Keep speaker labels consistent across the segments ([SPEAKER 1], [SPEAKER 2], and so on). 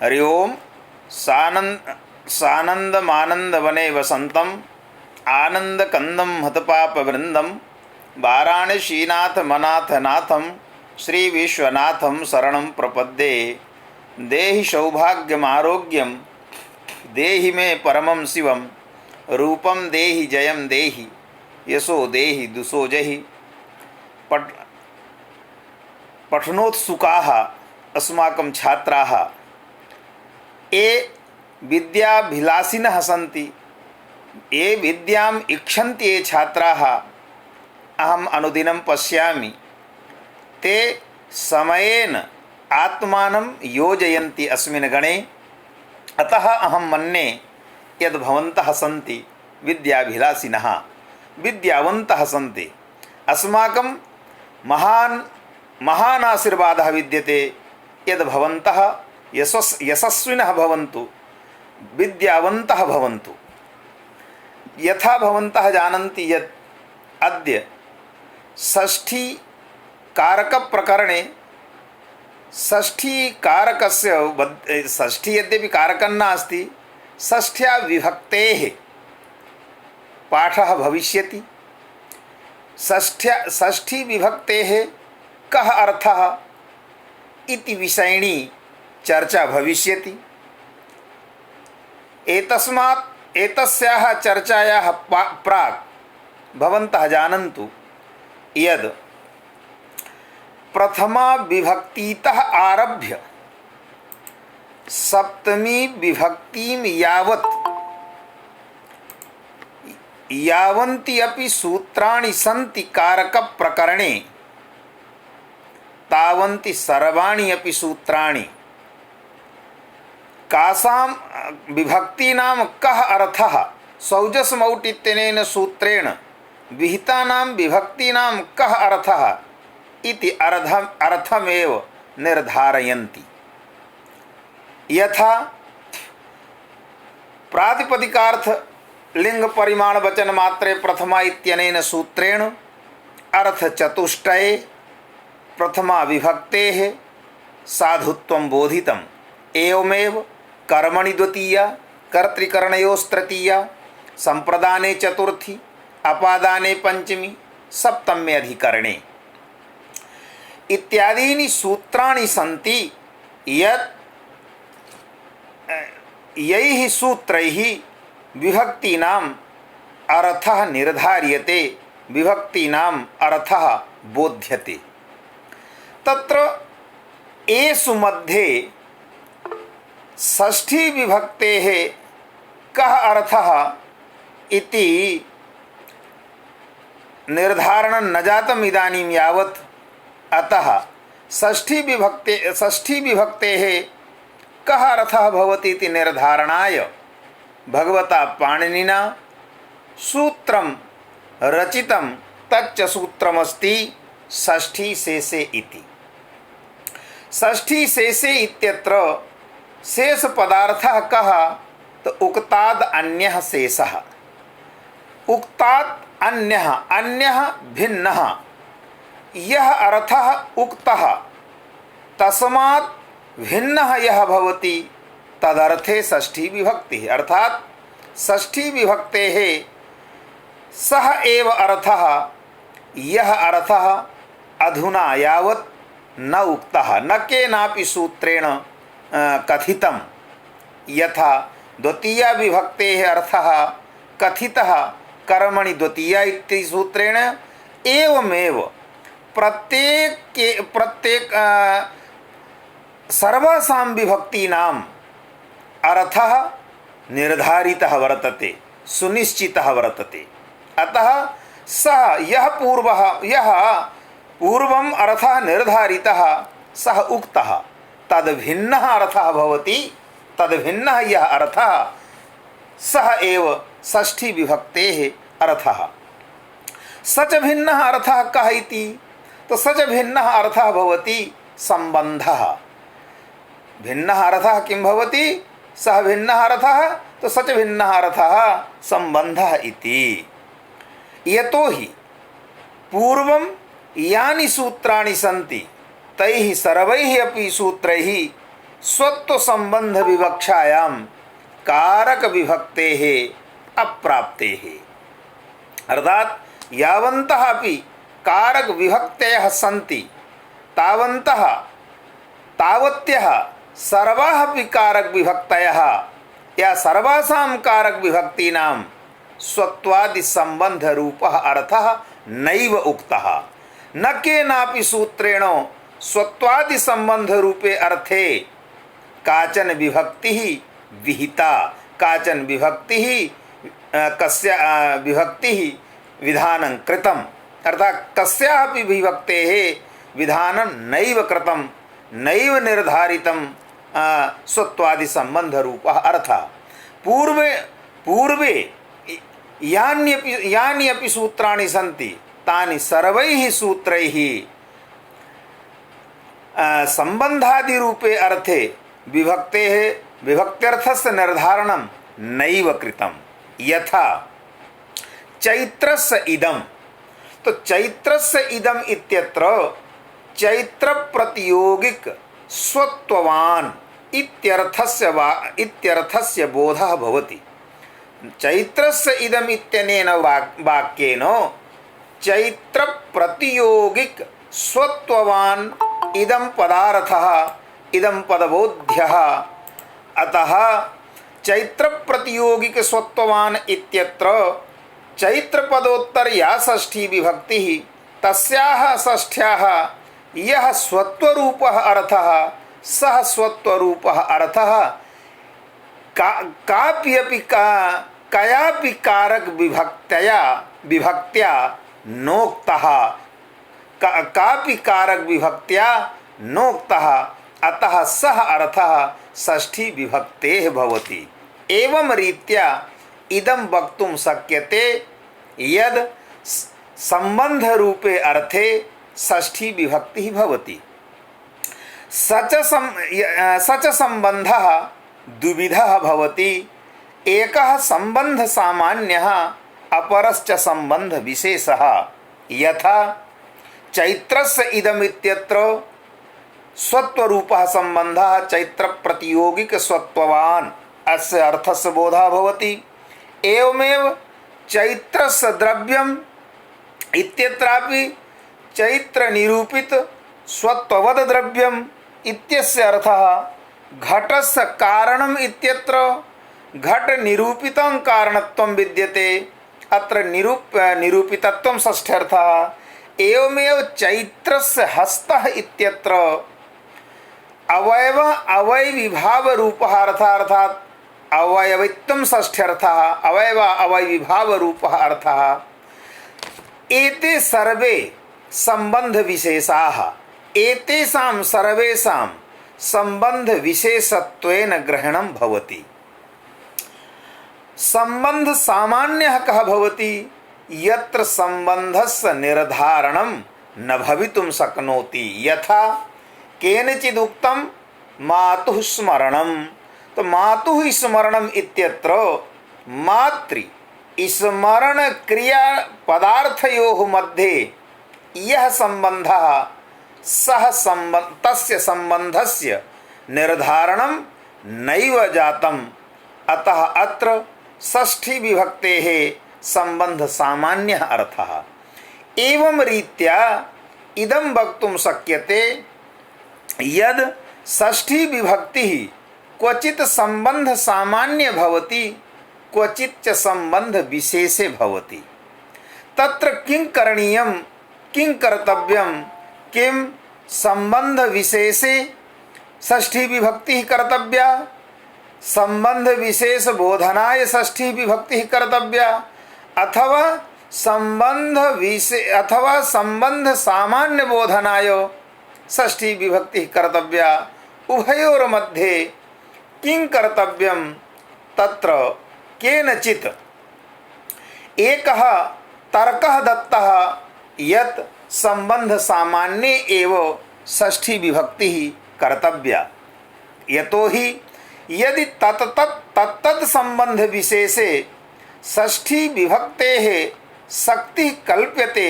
[SPEAKER 1] हरि ओम। सानंदमानंदवने वसंतम आनंद कंदम हतपाप वृंदम वाराणसीनाथ manat नाथम Shri Vishwanatham शरणं प्रपद्ये। देहि सौभाग्यमारोग्यम देहि मे परमं शिवम रूपम देहि जयम देहि यशो देहि दुसो जहि। पठनोत्सुकाः अस्माकं छात्राः ये विद्याभिलाषिनः सन्ति, ये विद्याम् इच्छन्ति ये छात्राः, अहम् अनुदिनं पश्यामि ते समयेन आत्मानं योजयन्ति अस्मिन् गणे। अतः अहं मन्ये यद् भवन्तः सन्ति विद्याभिलाषिनः, विद्यावन्तः सन्ति, अस्माकं महान् आशीर्वादः विद्यते यद् भवन्तः यशस्विनः भवन्तु, विद्यावन्तः भवन्तु। यथा भवन्तः जानन्ति यत् अद्य षष्ठीकारकप्रकरणे षष्ठीकारकस्य षष्ठी यद्यपि कारकं नास्ति, षष्ठ्या विभक्तेः पाठः भविष्यति। षष्ठी विभक्तेः कः अर्थः इति विषयिणी चर्चा भविष्यति। एतस्याः चर्चायाः प्राक् भवन्तः जानन्तु यद् प्रथमा विभक्तितः आरभ्य सप्तमी विभक्तिं यावन्ति अपि सूत्राणि सन्ति कारकप्रकरणे तावन्ति सर्वाणि अपि सूत्राणि। कासां विभक्तीनां कः अर्थः सौजसमौट् इत्यनेन सूत्रेण विहितानां विभक्तीनां कः अर्थः इति अर्थमेव निर्धारयन्ति। यथा प्रातिपदिकार्थ लिंग परिमाण वचन मात्रे प्रथमा इत्यनेन सूत्रेण अर्थचतुष्टये प्रथमा विभक्तेः साधुत्वं बोधितम्। एवमेव कर्मणि द्वितीया, कर्तृकरणयोस्तृतीया, संप्रदाने चतुर्थी, अपादाने पंचमी, सप्तम्यधिकरणे इत्यादीनि सूत्राणि सन्ति यत् यैः सूत्रैः विभक्तीनाम् अर्थः निर्धार्यते, विभक्तीनाम् अर्थः बोध्यते। तत्र एषु मध्ये षष्ठी विभक्तेः कः अर्थः इति निर्धारणं न जातम् इदानीं यावत्। अतः षष्ठी विभक्तेः कः अर्थः भवति इति निर्धारणाय भगवता पाणिनिना सूत्रं रचितं। तच्च सूत्रमस्ति षष्ठीशेषे इति। षष्ठीशेषे इत्यत्र शेषपदार्थः कः तो उक्ताद् अन्यः शेषः। उक्तात् अन्यः, अन्यः भिन्नः यः अर्थः उक्तः तस्मात् भिन्नः यः भवति तदर्थे षष्ठी विभक्तिः। अर्थात् षष्ठी विभक्तेः सः एव अर्थः यः अर्थः अधुना यावत् न उक्तः, न केनापि सूत्रेण कथितं। यथा द्वितीया विभक्तेः अर्थः कथितः कर्मणि द्वितीया इति सूत्रेण, एवमेव प्रत्येक सर्वासां विभक्तीनाम् अर्थः निर्धारितः वर्तते, सुनिश्चितः वर्तते। अतः सः यः पूर्वम् अर्थः निर्धारितः सः उक्तः तद्भिन्नः अर्थः भवति। तद्भिन्नः यः अर्थः सः एव षष्ठी विभक्तेः अर्थः। सच भिन्नः अर्थः कः इति तो सच भिन्नः अर्थः भवति सम्बन्धः। भिन्नः अर्थः किं भवति? सः भिन्नः अर्थः तो सच भिन्नः अर्थः सम्बन्धः इति। यतोहि पूर्वं यानि सूत्राणि सन्ति तैः सर्वैः अपि सूत्रैः स्वत्व संबंध विवक्षायाम कारक विभक्ते है अप्राप्ते है। अर्थात यावन्तः अपि कारक विभक्तयः सन्ति तावन्तः तावत्यः सर्वाः अपि कारक विभक्तयः या सर्वासां कारक विभक्तीनां स्वत्वादि संबंध रूपः अर्थः नैव उक्तः। न केनापि सूत्रेण स्वत्वादि संबंध रूपे अर्थे काचन विभक्तिः विहिता, काचन विभक्तिः विभक्तिः विधानं कृतम्। अर्थात कस्यापि विभक्तेः विधानं नैव कृतं, नैव निर्धारितं स्वत्वादि संबंध रूपः अर्थः। पूर्वे यानि अपि सूत्राणि सन्ति तानि सर्वैः सूत्रैः संबंधादि रूपे अर्थे विभक्त्यर्थस्य निर्धारणं नैव कृतं। यथा चैत्रस्य इदं, तो चैत्रस्य इदम इत्यत्र चैत्र प्रतियोगिक स्वत्ववान इत्यर्थस्य बोधः भवति। चैत्रस्य इदम इत्यनेन वाक्येन चैत्र प्रतियोगिक स्वत्ववान इदं पदार्थः इदं पदबोध्यः। अतः चैत्र प्रतियोगिक स्वत्ववान इत्यत्र चैत्र पदोत्तर या षष्ठी विभक्ति तस्याः षष्ठ्याः यः स्वत्वरूपः अर्थः सः स्वत्वरूपः अर्थः कयापि कारक विभक्त्या नोक्तः, कापि कारक विभक्त्या नोक्तः। अतः सः अर्थः षष्ठी विभक्तेः भवति। एवं रीत्या इदं वक्तुं शक्यते यद् संबंध रूपे अर्थे षष्ठी विभक्तिः भवति। सच संबंधः द्विविधः भवति। एकः संबंध सामान्यः अपरश्च संबंध विशेषः। यथा चैत्रस्य इदम् इत्यत्र स्वत्वरूपः संबंधः चैत्र प्रतियोगिक स्वत्ववान् अस्य अर्थस्य बोधः भवति। एवमेव चैत्रस्य द्रव्यम् इत्यत्रापि चैत्र निरूपित स्वत्ववद द्रव्यम् इत्यस्य अर्थः घटस्य कारणम् इत्यत्र घट निरूपितं कारणत्वं विद्यते, अत्र निरूपितत्वं षष्ठ्यर्थः। एवमेव चैत्रस्य हस्तः इत्यत्र अवयव अवयविभाव रूपः अर्थात् अवयवित्वं षष्ठ्यर्थः, अवयव अवयविभाव रूपः अर्थः। एते सर्वे संबंध विशेषाः एतेषां सर्वेषां संबंध विशेषत्वेन ग्रहणं भवति। संबंध सामान्यः कः भवति यत्र संबंधस्य निर्धारणं न भवितुं शक्नोति। यथा केनचित् उक्तं मातुः स्मरणं, तो मातुः स्मरणम् इत्यत्र मातृ स्मरण क्रिया पदार्थयोः मध्ये यः संबंधः सः तस्य संबंधस्य निर्धारणं नैव जातम्। अतः अत्र षष्ठी विभक्तेः संबंध सामान्यः अर्थः। एवं रीत्या इदं वक्तुं शक्यते यद् षष्ठी विभक्तिः क्वचित् संबंध सामान्य भवति क्वचित् च संबंध विशेषे भवति। तत्र किं करणीयं किं कर्तव्यं, किं संबंध विशेषे षष्ठी विभक्तिः कर्तव्या, संबंध विशेष बोधनाय षष्ठी विभक्तिः कर्तव्या, अथवा संबंध सामान्य बोधनाय षष्ठी विभक्तिः कर्तव्या। उभयोर्मध्ये किं कर्तव्यं, तत्र केनचित् एकः तर्कः दत्तः यत् संबंध सामान्ये एव षष्ठी विभक्तिः कर्तव्या। यतोहि यदि तत्तत् संबंध विशेषे षष्ठी विभक्तेः शक्तिः कल्प्यते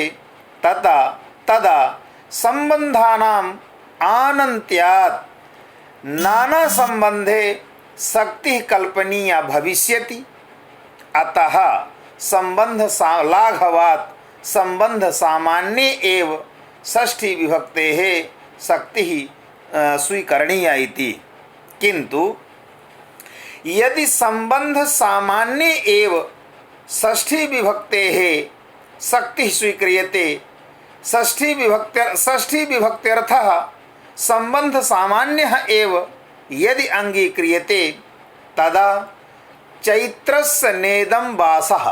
[SPEAKER 1] तदा संबंधानाम् आनन्त्यात् नाना संबंधे शक्ति कल्पनीया भविष्यति। अतः संबंध लाघवात् संबंध सामान्ये एव षष्ठी विभक्तेः शक्तिः स्वीकरणीया इति। किंतु यदि संबंध सामान्ये एव षष्ठी विभक्तेः शक्तिः स्वीक्रियते, षष्ठी विभक्त्यर्थः संबंध सामान्यः एव यदि अंगीक्रियते तदा चैत्रस्य नेदं वासः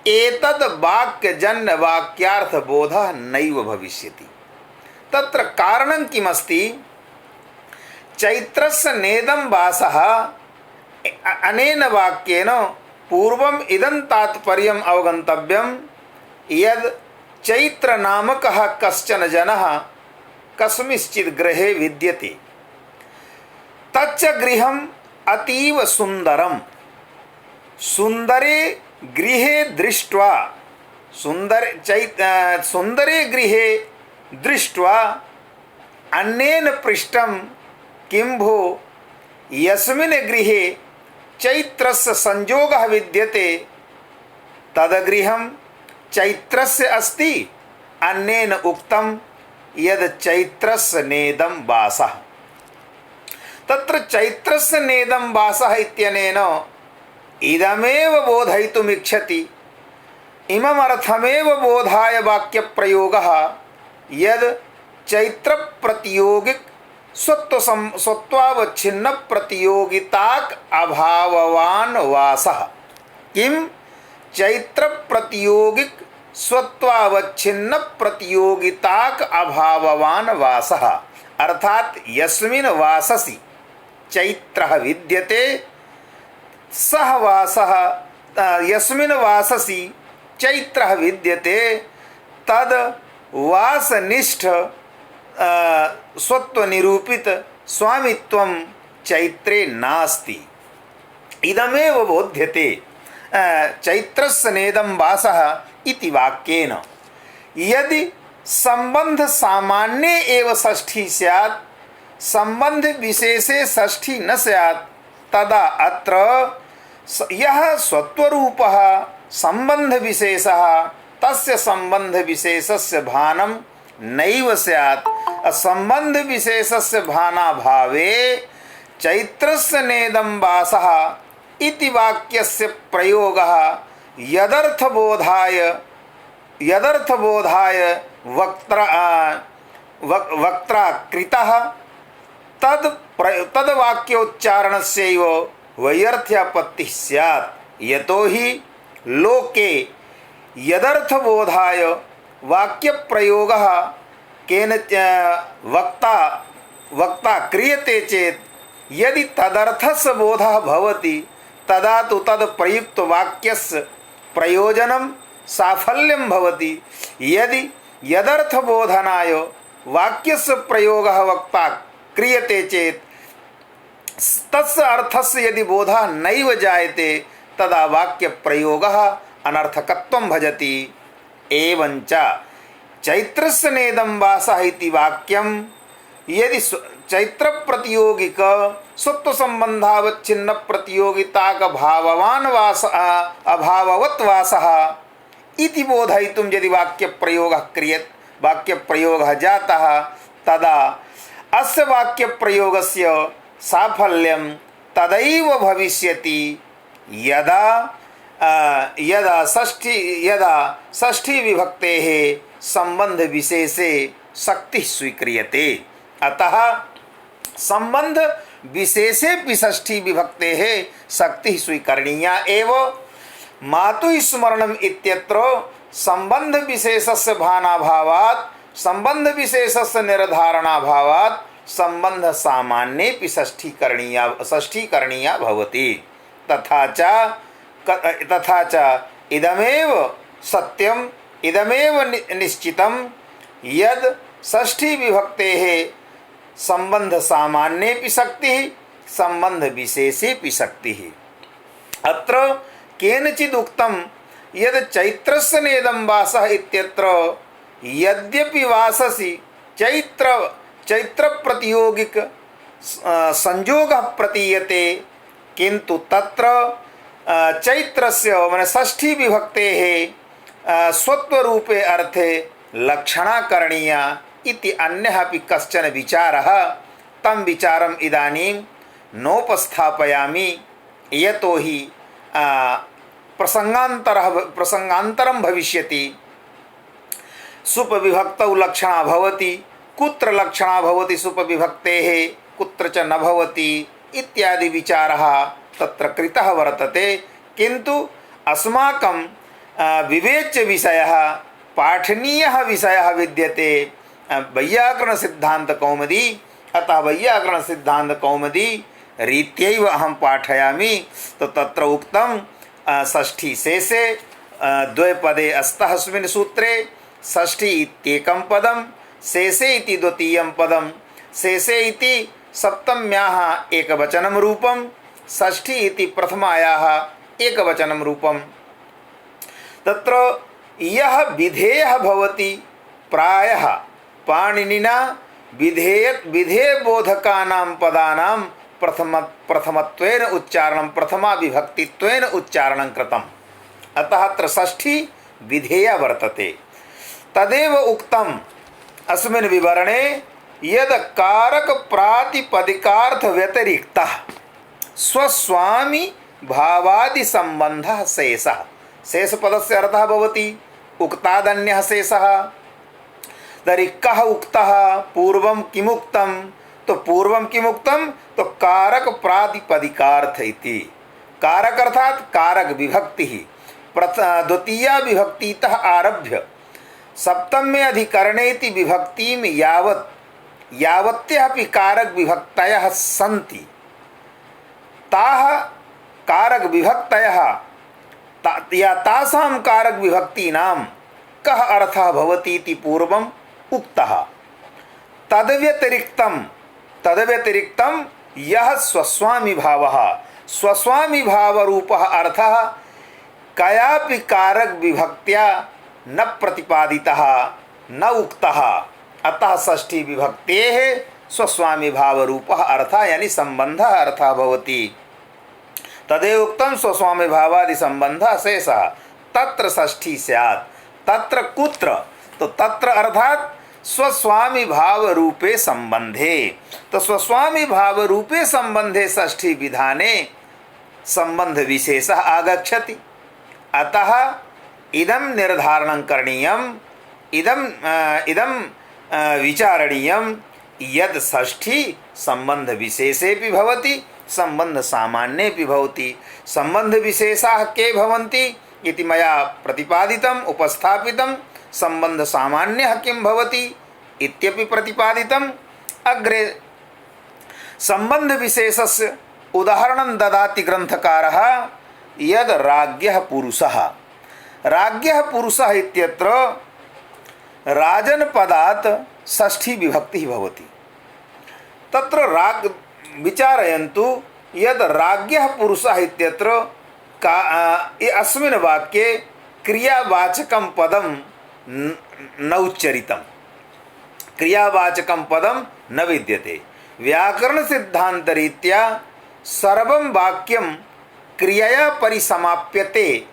[SPEAKER 1] एतद् वाक्यजन्य वाक्यार्थ बोधः नैव भविष्यति। तत्र कारणं किमस्ति? चैत्रस्य नेदं वासः अनेन वाक्येन पूर्वम् इदं तात्पर्यम् अवगन्तव्यं यद् चैत्र नामकः कश्चन जनः कस्मिंश्चित् गृहे विद्यते, तच्च गृहम् अतीव सुन्दरं। सुन्दरे गृहे दृष्ट्वा सुन्दरे गृहे दृष्ट्वा अन्येन पृष्टं किं भो यस्मिन् गृहे चैत्रस्य संयोगः विद्यते तद्गृहं चैत्रस्य अस्ति, अन्येन उक्तं यद् चैत्रस्य नेदं वासः। तत्र चैत्रस्य नेदं वासः इत्यनेन इदमेव बोधयितुमिच्छति, इममर्थमेव बोधाय वाक्यप्रयोगः यद् चैत्रप्रतियोगिक स्वत्वावच्छिन्न प्रतियोगिताक अभाववान् वासः। किं चैत्रप्रतियोगिक स्वत्वावच्छिन्न प्रतियोगिताक अभाववान् वासः, अर्थात यस्मिन् वाससि चैत्रः विद्यते सः वासः, यस्मिन् वाससि चैत्रः विद्यते तद् वासनिष्ठ स्वत्वनिरूपित स्वामित्वं चैत्रे नास्ति। इदमेव बोध्यते चैत्रस्य नेदं वासः इति वाक्येन। यदि संबंध सामान्ये एव षष्ठी स्यात्, संबंध विशेषे षष्ठी न स्यात्, तदा अत्र यः स्वत्वरूपः संबंध विशेषः तस्य संबंध विशेषस्य भानं नैव स्यात्। संबंध विशेषस्य भानाभावे चैत्रस्य नेदं वासः इति वाक्यस्य प्रयोगः यदर्थबोधाय वक्त्रा कृतः तद्वाक्योच्चारणस्यैव वैयर्थ्यापत्तिः स्यात्। यतो हि लोके यदर्थबोधाय वाक्यप्रयोगः केन वक्ता क्रियते चेत् यदि तदर्थस्य बोधः भवति तदा तु तत्प्रयुक्तवाक्यस्य प्रयोजनं साफल्यं भवति। यदि यदर्थबोधनाय वाक्यस्य प्रयोगः वक्ता क्रियते चेत् तस्य अर्थस्य यदि बोधः नैव जायते तदा वाक्यप्रयोगः अनर्थकत्वं भजति। एवञ्च चैत्रस्य नेदं वासः इति वाक्यं यदि चैत्रप्रतियोगिक स्वत्वसम्बन्धावच्छिन्न प्रतियोगिताक भाववान् वासः अभाववत् वासः इति बोधयितुं यदि वाक्यप्रयोगः जातः तदा अस्य वाक्यप्रयोगस्य साफल्यं तदैव भविष्यति यदा षष्ठी विभक्तेः संबंध विशेषे शक्तिः स्वीक्रियते। अतः संबंध विशेषे षष्ठी विभक्तेः शक्तिः स्वीकरणीया एव। मातुः स्मरणम् इत्यत्र संबंध विशेषस्य भानाभावात् संबंध विशेषस्य निर्धारणाभावात् संबंध सामान्येऽपि षष्ठी करणीया भवति। तथा च इदमेव सत्यम् इदमेव निश्चितं यद् षष्ठी विभक्तेः संबंध सामान्येऽपि शक्तिः संबंध विशेषेऽपि शक्तिः। अत्र केनचित् उक्तं यद् चैत्रस्य नेदं वासः इत्यत्र यद्यपि वाससि चैत्रप्रतियोगिक संयोगः प्रतीयते, किंतु तत्र चैत्रस्य माने षष्ठी विभक्तेः स्वत्वरूपे अर्थे लक्षणा करणीया इति अन्यः अपि कश्चन विचारः, तं विचारम् इदानीं नोपस्थापयामि, यतोहि प्रसंगान्तरं भविष्यति। सुपविभक्तौ लक्षणा भवति, कुत्र लक्षणा भवति सुपविभक्तेः, कुत्र च न भवति इत्यादि विचारः तत्र कृतः वर्तते। किन्तु अस्माकं विवेच्य विषयः, पाठनीयः विषयः विद्यते वैयाकरणसिद्धान्तकौमुदी। अतः वैयाकरणसिद्धान्तकौमुदी रीत्यैव अहं पाठयामि। तो तत्र उक्तं षष्ठी शेषे द्वे पदे अस्तः अस्मिन् सूत्रे, षष्ठी इत्येकं पदं, शेषे इति द्वितीयं पदं, शेषे इति सप्तम्याः एकवचनं रूपं, षष्ठी इति प्रथमायाः एकवचनं रूपं। तत्र यः विधेयः भवति प्रायः पाणिनिना विधेयबोधकानां पदानां प्रथमत्वेन उच्चारणं, प्रथमा विभक्तित्वेन उच्चारणं कृतम्। अतः अत्र षष्ठी विधेया वर्तते। तदेव उक्तम् अस्मिन् विवरणे, यद् कारक प्रातिपदिकार्थ व्यतिरिक्तः स्वस्वामी भावादि संबंधः शेषः। शेषपदस्य अर्थः भवति उक्तादन्यः शेषः। तर्हि कः उक्तः, पूर्वं किमुक्तं? तो पूर्वं किमुक्तं? तो कारक प्रातिपदिकार्थ इति। कारक अर्थात कारक विभक्ति, द्वितीया विभक्तितः आरभ्य सप्तमे अधिकरणेति विभक्तिं यावत्यः अपि कारक विभक्तयः सन्ति, ताः कारक विभक्तयः या तासां कारक विभक्तीनां कः अर्थः भवति इति पूर्वम् उक्तः। तद्व्यतिरिक्तं यः स्वस्वामी भावः, स्वस्वामी भावरूपः अर्थः कयापि कारक विभक्त्या न प्रतिपादितः न उक्तः। अतः षष्ठी विभक्तेः स्वस्वामी भावरूपः अर्थः यानी संबंधः अर्थः भवति। तदेव उक्तं स्वस्वामी भावादि संबंधः शेषः, तत्र षष्ठी स्यात्। तत्र कुत्र? तो तत्र अर्थात स्वस्वामी भाव रूपे संबंधे। तो स्वस्वामी भाव रूपे संबंधे षष्ठी विधाने संबंध विशेषः आगच्छति। अतः इदं निर्धारणं करणीयम्, इदं विचारणीयं यद् षष्ठी संबंध विशेषेपि भवति, संबंध सामान्येपि भवति। संबंध विशेषाः के भवन्ति इति मया प्रतिपादितम्, उपस्थापितं। संबंध सामान्यः किं भवति इत्यपि प्रतिपादितम्। अग्रे संबंध विशेषस्य उदाहरणं ददाति ग्रन्थकारः, यद् राज्ञः पुरुषः। राज्ञः पुरुषः इत्यत्र राजनपदात् षष्ठी विभक्तिः भवति। तत्र राग विचारयन्तु, यद् राज्ञः पुरुषः इत्यत्र अस्मिन् वाक्ये क्रियावाचकं पदं न उच्चरितं, क्रियावाचकं पदं न विद्यते। व्याकरणसिद्धान्तरीत्या सर्वं वाक्यं क्रियया परिसमाप्यते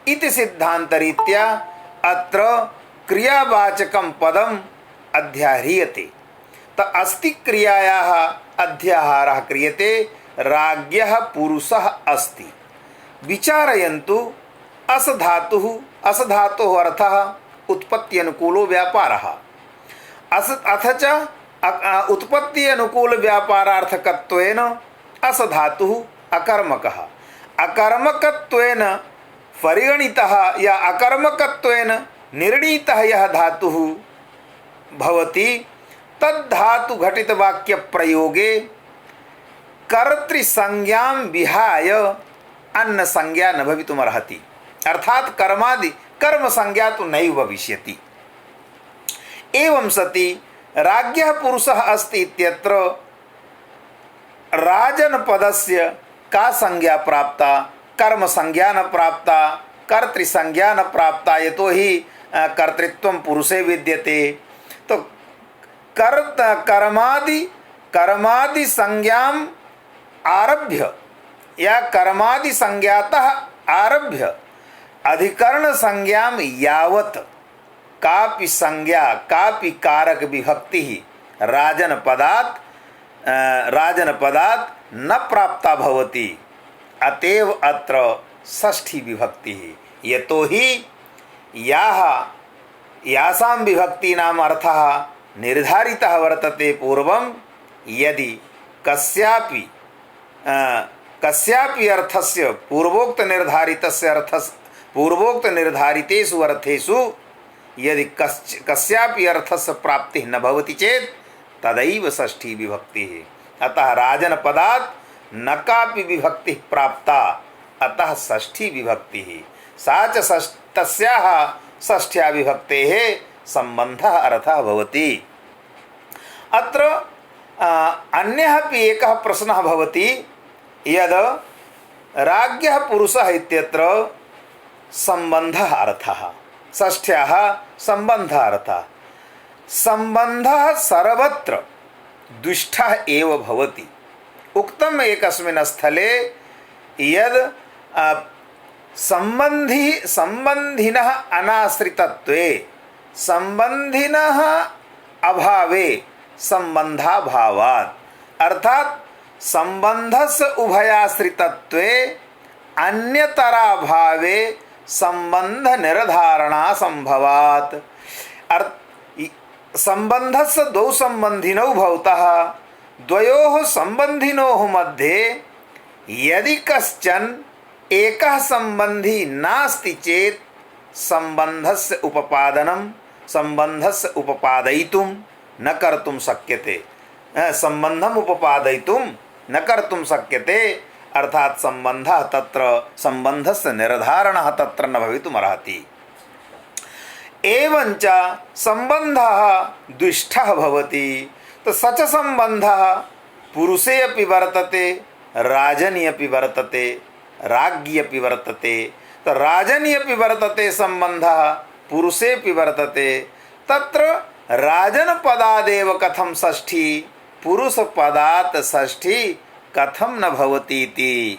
[SPEAKER 1] इति सिद्धान्तरीत्या अत्र क्रियावाचकं पदम् अध्याह्रियते। अस्ति क्रियायाः अध्याहारः क्रियते, राज्ञः पुरुषः अस्ति। विचारयन्तु, अस धातोः अर्थः उत्पत्ति अनुकूलो व्यापारः। अथ च उत्पत्ति अनुकूल व्यापारार्थकत्वेन अस धातुः अकर्मकः। अकर्मकत्वेन परिगणितः या अकर्मकत्वेन निर्णीतः यः धातुः भवति, तद्धातु घटित वाक्य प्रयोगे कर्तृसंज्ञां विहाय अन्य संज्ञा न भवितुमर्हति। अर्थात कर्मादि कर्म संज्ञा तो नैव भविष्यति। एवं सति राज्ञः पुरुषः अस्ति इत्यत्र राजनपदस्य का संज्ञा प्राप्ता, कर्म संज्ञा न प्राप्ता, कर्तृसंज्ञा न प्राप्ता, यतोहि कर्तृत्वं पुरुषे विद्यते। तो कर्मादि कर्मादि संज्ञाम आरभ्य या कर्मादि संज्ञातः आरभ्य अधिकरण संज्ञाम यावत कापि संज्ञा कापि कारक विभक्ति ही राजन पदात् न प्राप्ता भवति। अतएव अत्र षष्ठी विभक्ति ही यतो ही यासां विभक्तीनाम अर्थः निर्धारितः वर्तते पूर्वं यदि कस्यापि अर्थस्य पूर्वोक्त निर्धारितेषु अर्थेषु यदि कस्यापि अर्थस्य प्राप्तिः न भवति चेत् तदैव षष्ठी विभक्तिः। अतः राजन पदात् न कापि विभक्तिः प्राप्ता, अतः षष्ठी विभक्तिः। सा च तस्याः षष्ठ्या विभक्तेः सम्बन्धः अर्थः भवति। अत्र अन्यः अपि एकः प्रश्नः भवति यद् राज्ञः पुरुषः इत्यत्र सम्बन्धः अर्थः, षष्ठ्याः सम्बन्धः अर्थः। सम्बन्धः सर्वत्र दुष्टः एव भवति। उक्तम् एकस्मिन् स्थले यद् सम्बन्धिनः अनाश्रितत्वे सम्बन्धिनः अभावे सम्बन्धाभावात्, अर्थात सम्बन्धस्य उभयाश्रितत्वे अन्यतराभावे सम्बन्ध निर्धारणा संभवात्। सम्बन्धस्य द्वौ सम्बन्धिनौ भवतः द्वयोः सम्बन्धिनोः मध्ये यदि कश्चन एकः सम्बन्धी नास्ति चेत् सम्बन्धस्य उपपादयितुं न कर्तुं शक्यते। सम्बन्धम् उपपादयितुं न कर्तुं शक्यते, अर्थात सम्बन्धस्य निर्धारणः तत्र न भवितुमर्हति। एवञ्च सम्बन्धः दुष्टः भवति। तो स च सम्बन्धः पुरुषे अपि वर्तते, राजनि अपि वर्तते, राज्ञि अपि वर्तते। तो राजनि अपि वर्तते सम्बन्धः, पुरुषे अपि वर्तते। तत्र राजन पदादेव कथं षष्ठी, पुरुष पदात् षष्ठी कथं न भवति इति।